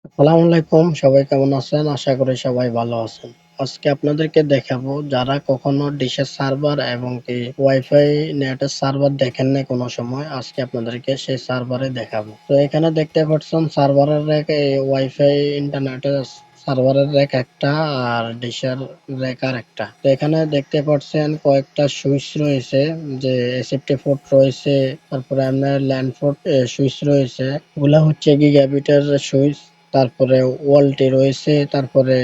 আসসালামু আলাইকুম, সবাই কেমন আছেন? আশা করি সবাই ভালো আছেন। আজকে আপনাদেরকে দেখাবো যারা কখনো ডিশের সার্ভার এবং কি ওয়াইফাই নেটের সার্ভার দেখেন নাই কোনো সময়, আজকে আপনাদেরকে সেই সার্ভারে দেখাবো। তো এখানে দেখতে পাচ্ছেন সার্ভারের র্যাক, ওয়াইফাই ইন্টারনেটের সার্ভারের র্যাক একটা আর ডিশের র্যাক আর একটা। তো এখানে দেখতে পাচ্ছেন কয়েকটা সুইচ রয়েছে, যে এসএফটি পোর্ট রয়েছে, তারপরে আপনার ল্যান্ড পোর্ট সুইচ রয়েছে। ওগুলা হচ্ছে গিগাবিটের সুইচ। তারপরে ওয়ালটি রয়েছে, তারপরে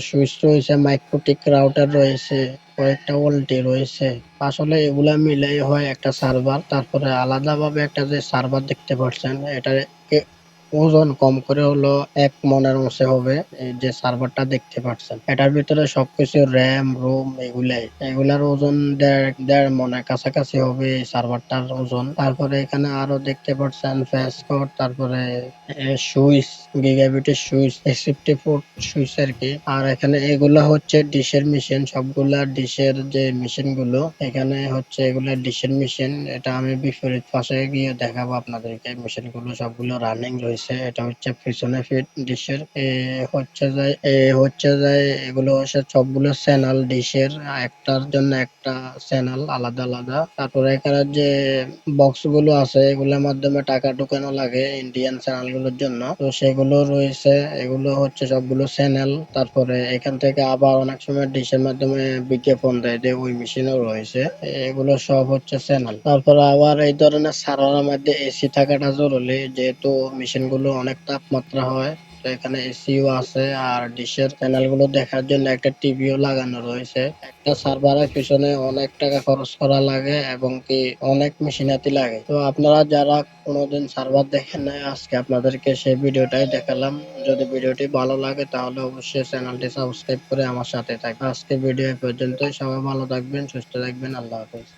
সুইচ রয়েছে, মাইক্রোটিক রাউটার রয়েছে, কয়েকটা ওয়ালটি রয়েছে। আসলে এগুলা মিলাই হয় একটা সার্ভার। তারপরে আলাদাভাবে একটা যে সার্ভার দেখতে পাচ্ছেন, এটা ওজন কম করে হলো 1 মনের মতো হবে। এই যে সার্ভারটা দেখতে পাচ্ছেন, এটার ভিতরে সবকিছু র্যাম রোম এগুলার ওজন 1.5 মনের কাছাকাছি হবে এই সার্ভারটার ওজন। তারপরে এখানে আরো দেখতে পাচ্ছেন ফ্যাস কোড, তারপরে সুইচ, গিগাবিটের সুইচ, এসএফটি পোর্ট সুইচ আর কি। আর এখানে এগুলা হচ্ছে ডিশের মেশিন, সবগুলা ডিশের যে মেশিন গুলো এখানে হচ্ছে, এগুলা ডিশের মেশিন। এটা আমি বিপরীত পাশে গিয়ে দেখাবো আপনাদেরকে। মেশিন গুলো সবগুলো রানিং রয়েছে। এটা হচ্ছে পিছনে ফিট ডিশের হচ্ছে যায় এগুলো হচ্ছে সবগুলো চ্যানেল ডিশের, একটার জন্য একটা চ্যানেল আলাদা আলাদা। তারপরে এখানে যে বক্স গুলো আছে এগুলোর মাধ্যমে টাকা ঢুকানো লাগে ইন্ডিয়ান চ্যানেল গুলোর জন্য, তো সেগুলো রয়েছে। এগুলো হচ্ছে সবগুলো চ্যানেল। তারপরে এখান থেকে আবার অনেক সময় ডিশের মাধ্যমে বিজ্ঞাপন দেয় যে ওই মেশিনও রয়েছে। এগুলো সব হচ্ছে চ্যানেল। তারপরে আবার এই ধরনের সার্ভারের মধ্যে এসি থাকাটা জরুরি, যেহেতু মেশিন গুলো অনেক তাপমাত্রা হয়। তো এখানে এসিও আছে, আর ডিশের চ্যানেল গুলো দেখার জন্য একটা টিভিও লাগানো রয়েছে। একটা সার্ভারের পিছনে অনেক টাকা খরচ করা লাগে এবং কি অনেক মেশিনাতি লাগে। তো আপনারা যারা কোনোদিন সার্ভার দেখেন নাই, আজকে আপনাদেরকে সেই ভিডিওটাই দেখালাম। যদি ভিডিওটি ভালো লাগে তাহলে অবশ্যই চ্যানেলটি সাবস্ক্রাইব করে আমার সাথে থাকবেন। আজকে ভিডিও এ পর্যন্তই। সবাই ভালো থাকবেন, সুস্থ থাকবেন। আল্লাহ হাফেজ।